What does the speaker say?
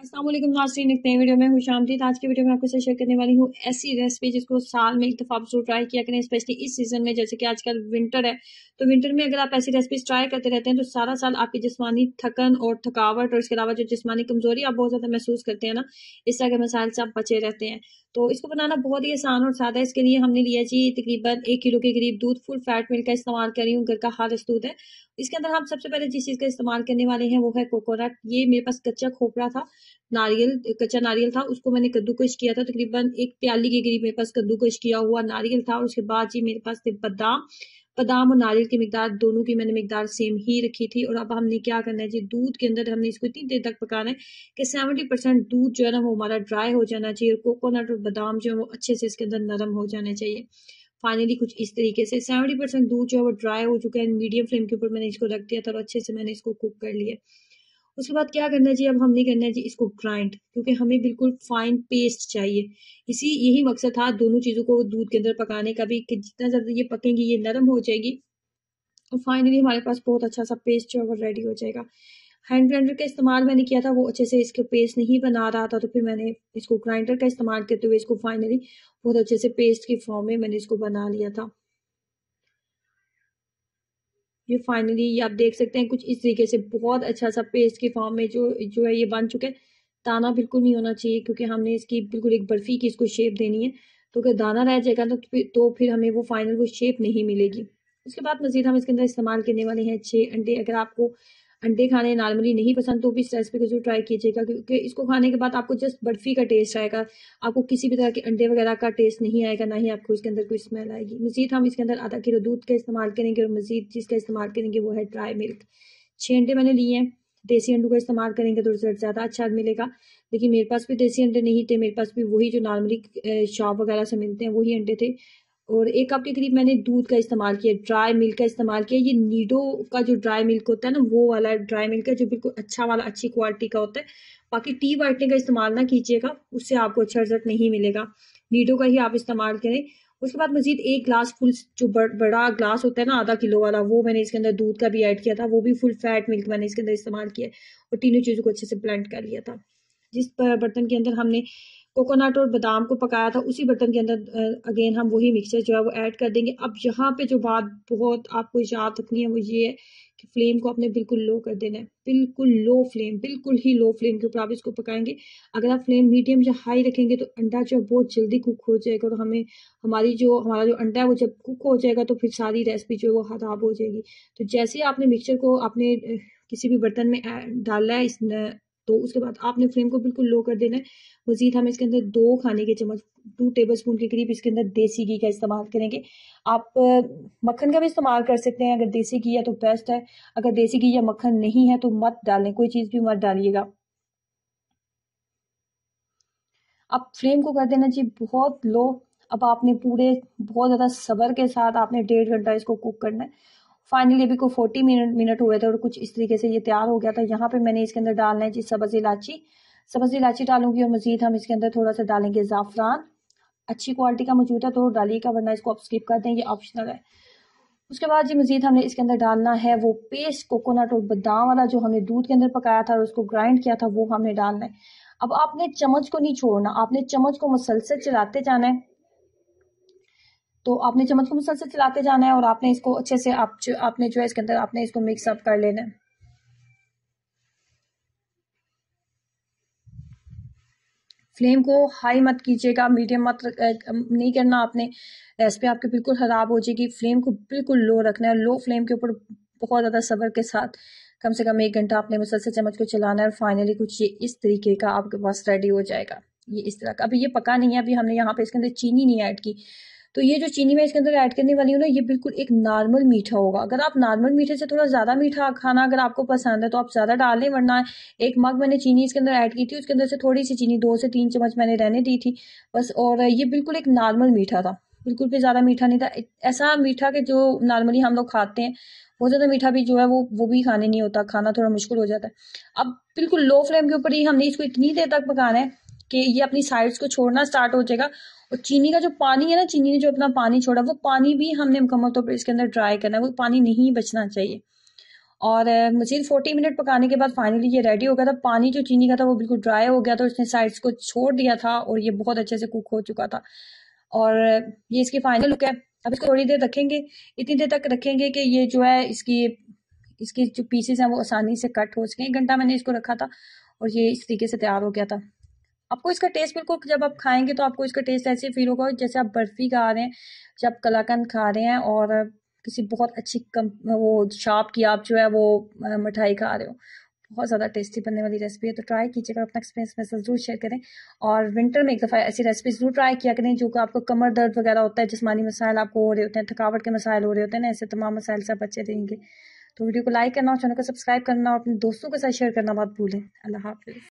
अस्सलाम वालेकुम नाज़रीन, एक नई वीडियो में खुशामदीद। आज की वीडियो में आपके साथ शेयर करने वाली हूँ ऐसी रेसिपी जिसको साल में एक दफ़ा आप जरूर ट्राई किया करें, स्पेशली इस सीज़न में। जैसे कि आजकल विंटर है, तो विंटर में अगर आप ऐसी रेसिपीज ट्राई करते रहते हैं तो सारा साल आपकी जिस्मानी थकन और थकावट और इसके अलावा जो जिस्मानी कमजोरी आप बहुत ज़्यादा महसूस करते हैं ना, इस तरह के मसाइल से आप बचे रहते हैं। तो इसको बनाना बहुत ही आसान और सादा है। इसके लिए हमने लिया जी तकरीबन 1 किलो के करीब दूध। फुल फैट मिल्क का इस्तेमाल कर रही हूँ, घर का खालिस दूध है। इसके अंदर हम सबसे पहले जिस चीज़ का इस्तेमाल करने वाले हैं वो है कोकोनट। ये मेरे पास कच्चा खोपरा था, कच्चा नारियल था, उसको मैंने कद्दूकश किया था। तकरीबन 1 प्याली के करीब मेरे पास कद्दूकश किया हुआ नारियल था। और उसके बाद जी मेरे पास थे बादाम। बादाम और नारियल की मिकदार दोनों की मैंने मिकदार सेम ही रखी थी। और अब हमने क्या करना है जी, दूध के अंदर हमने इसको इतनी देर तक पकाना है कि 70% दूध जो है ना वो हमारा ड्राई हो जाना चाहिए, और कोकोनट और बादाम जो है वो अच्छे से इसके अंदर नरम हो जाने चाहिए। फाइनली कुछ इस तरीके से 70% दूध जो है वो ड्राई हो चुका है। मीडियम फ्लेम के ऊपर मैंने इसको रख दिया था और अच्छे से मैंने इसको कुक कर लिया। उसके बाद क्या करना है जी, अब हमने करना है जी इसको ग्राइंड, क्योंकि हमें बिल्कुल फाइन पेस्ट चाहिए। यही मकसद था दोनों चीज़ों को दूध के अंदर पकाने का भी, कि जितना ज़्यादा ये पकेंगी ये नरम हो जाएगी और फाइनली हमारे पास बहुत अच्छा सा पेस्ट जो है वो रेडी हो जाएगा। हैंड ब्लेंडर का इस्तेमाल मैंने किया था, वो अच्छे से इसके पेस्ट नहीं बना रहा था, तो फिर मैंने इसको ग्राइंडर का इस्तेमाल करते हुए इसको फाइनली बहुत अच्छे से पेस्ट की फॉर्म में मैंने इसको बना लिया था। ये फाइनली ये आप देख सकते हैं कुछ इस तरीके से बहुत अच्छा सा पेस्ट की फॉर्म में जो है ये बन चुका है। दाना बिल्कुल नहीं होना चाहिए, क्योंकि हमने इसकी बिल्कुल एक बर्फी की इसको शेप देनी है। तो अगर दाना रह जाएगा तो फिर हमें वो फाइनल वो शेप नहीं मिलेगी। उसके बाद मजीद हम इसके अंदर इस्तेमाल करने वाले हैं 6 अंडे। अगर आपको अंडे खाने नॉर्मली नहीं पसंद तो भी इस रेसिपी को जरूर ट्राई कीजिएगा, क्योंकि इसको खाने के बाद आपको जस्ट बर्फी का टेस्ट आएगा। आपको किसी भी तरह के अंडे वगैरह का टेस्ट नहीं आएगा, ना ही आपको इसके अंदर कोई स्मेल आएगी। मजीद हम इसके अंदर आधा किलो दूध का इस्तेमाल करेंगे, और मजीद जिसका इस्तेमाल करेंगे वो है ड्राई मिल्क। 6 अंडे मैंने लिए हैं। देसी अंडों का इस्तेमाल करेंगे तो रिजल्ट ज़्यादा अच्छा मिलेगा। लेकिन मेरे पास भी देसी अंडे नहीं थे, मेरे पास भी वही जो नॉर्मली शॉप वगैरह से मिलते हैं वही अंडे थे। और 1 कप के करीब मैंने दूध का इस्तेमाल किया, ड्राई मिल्क का इस्तेमाल किया। ये नीडो का जो ड्राई मिल्क होता है ना, वो वाला ड्राई मिल्क है जो बिल्कुल अच्छा वाला, अच्छी क्वालिटी का होता है। बाकी टी वाइटनिंग का इस्तेमाल ना कीजिएगा, उससे आपको अच्छा रिजल्ट नहीं मिलेगा। नीडो का ही आप इस्तेमाल करें। उसके बाद मजीद 1 ग्लास फुल, जो बड़ा ग्लास होता है ना आधा किलो वाला, वो मैंने इसके अंदर दूध का भी ऐड किया था। वो भी फुल फैट मिल्क मैंने इसके अंदर इस्तेमाल किया और तीनों चीज़ों को अच्छे से ब्लेंड कर लिया था। जिस बर्तन के अंदर हमने कोकोनट और बादाम को पकाया था, उसी बर्तन के अंदर अगेन हम वही मिक्सचर जो है वो ऐड कर देंगे। अब यहाँ पे जो बात बहुत आपको याद रखनी है वो ये है कि फ्लेम को आपने बिल्कुल लो कर देना है। बिल्कुल लो फ्लेम, बिल्कुल ही लो फ्लेम के ऊपर आप इसको पकाएंगे। अगर आप फ्लेम मीडियम या हाई रखेंगे तो अंडा जो है बहुत जल्दी कुक हो जाएगा, और हमारा जो अंडा है वो जब कुक हो जाएगा तो फिर सारी रेसिपी जो है वो खराब हो जाएगी। तो जैसे ही आपने मिक्सचर को आपने किसी भी बर्तन में डाला है तो उसके बाद आपने फ्लेम को बिल्कुल लो कर देना है। मजीद हम इसके अंदर 2 खाने के चम्मच, 2 टेबलस्पून के करीब इसके अंदर देसी घी का इस्तेमाल करेंगे। आप मक्खन का भी इस्तेमाल कर सकते हैं, अगर देसी घी है तो बेस्ट है। अगर देसी घी या मक्खन नहीं है तो मत डालें, कोई चीज़ भी मत डालिएगा। अब फ्लेम को कर देना जी बहुत लो। अब आपने बहुत ज़्यादा सब्र के साथ आपने 1.5 घंटा इसको कुक करना है। फाइनली अभी को 40 मिनट हुए थे और कुछ इस तरीके से ये तैयार हो गया था। यहाँ पे मैंने इसके अंदर डालना है जी सब्ज़ इलायची डालूंगी, और मजीद हम इसके अंदर थोड़ा सा डालेंगे ज़ाफ़रान। अच्छी क्वालिटी का मौजूद है तो डालिएगा, वरना इसको आप स्किप कर दें, ये ऑप्शनल है। उसके बाद जी मजीद हमने इसके अंदर डालना है वो पेस्ट, कोकोनट और बादाम वाला जो हमने दूध के अंदर पकाया था और उसको ग्राइंड किया था, वो हमने डालना है। अब आपने चम्मच को नहीं छोड़ना, आपने चम्मच को मुसलसल चलाते जाना है। तो आपने चम्मच को मुसलसल चलाते जाना है और आपने इसको अच्छे से आपने जो है इसके अंदर आपने इसको मिक्स अप कर लेना है। फ्लेम को हाई मत कीजिएगा, मीडियम मत नहीं करना आपने, रेसिपी आपकी बिल्कुल ख़राब हो जाएगी। फ्लेम को बिल्कुल लो रखना है, लो फ्लेम के ऊपर बहुत ज़्यादा सब्र के साथ कम से कम 1 घंटा आपने मुसलसल चम्मच को चलाना है। और फाइनली कुछ ये इस तरीके का आपके पास रेडी हो जाएगा, ये इस तरह का। अभी ये पका नहीं है, अभी हमने यहाँ पे इसके अंदर चीनी नहीं ऐड की। तो ये जो चीनी मैं इसके अंदर ऐड करने वाली हूँ ना, ये बिल्कुल एक नॉर्मल मीठा होगा। अगर आप नॉर्मल मीठे से थोड़ा ज़्यादा मीठा खाना अगर आपको पसंद है तो आप ज़्यादा डाल लें, वरना 1 मग मैंने चीनी इसके अंदर ऐड की थी, उसके अंदर से थोड़ी सी चीनी 2 से 3 चम्मच मैंने रहने दी थी बस। और ये बिल्कुल एक नॉर्मल मीठा था, बिल्कुल भी ज़्यादा मीठा नहीं था। ऐसा मीठा कि जो नॉर्मली हम लोग खाते हैं, बहुत ज़्यादा मीठा भी जो है वो भी खाने नहीं होता, खाना थोड़ा मुश्किल हो जाता है। अब बिल्कुल लो फ्लेम के ऊपर ही हमने इसको इतनी देर तक पकाना है कि ये अपनी साइड्स को छोड़ना स्टार्ट हो जाएगा। और चीनी का जो पानी है ना, चीनी ने जो अपना पानी छोड़ा, वो पानी भी हमने मुकम्मल तौर पर इसके अंदर ड्राई करना है, वो पानी नहीं बचना चाहिए। और मजीद 40 मिनट पकाने के बाद फाइनली ये रेडी हो गया था। पानी जो चीनी का था वो बिल्कुल ड्राई हो गया था, उसने साइड्स को छोड़ दिया था और ये बहुत अच्छे से कुक हो चुका था। और ये इसकी फाइनल लुक है। अब इसको थोड़ी देर रखेंगे, इतनी देर तक रखेंगे कि ये जो है इसकी इसके जो पीसेस हैं वो आसानी से कट हो सकें। 1 घंटा मैंने इसको रखा था और ये इस तरीके से तैयार हो गया था। आपको इसका टेस्ट बिल्कुल, जब आप खाएंगे तो आपको इसका टेस्ट ऐसे फील होगा जैसे आप बर्फी खा रहे हैं, जब कलाकंद खा रहे हैं और किसी बहुत अच्छी वो शॉप की आप जो है वो मिठाई खा रहे हो। बहुत ज़्यादा टेस्टी बनने वाली रेसिपी है, तो ट्राई कीजिएगा, अपना एक्सपीरियंस मेरे साथ ज़रूर शेयर करें। और विंटर में एक दफ़ा ऐसी रेसिपी ज़रूर ट्राई किया करें जो कि आपको कमर दर्द वगैरह होता है, जिस्मानी मसाइल आपको हो रहे होते हैं, थकावट के मसाइल हो रहे होते हैं ना, ऐसे तमाम मसाइल से आप बचे रहेंगे। तो वीडियो को लाइक करना और चैनल को सब्सक्राइब करना और अपने दोस्तों के साथ शेयर करना मत भूलें। अल्लाह हाफिज़।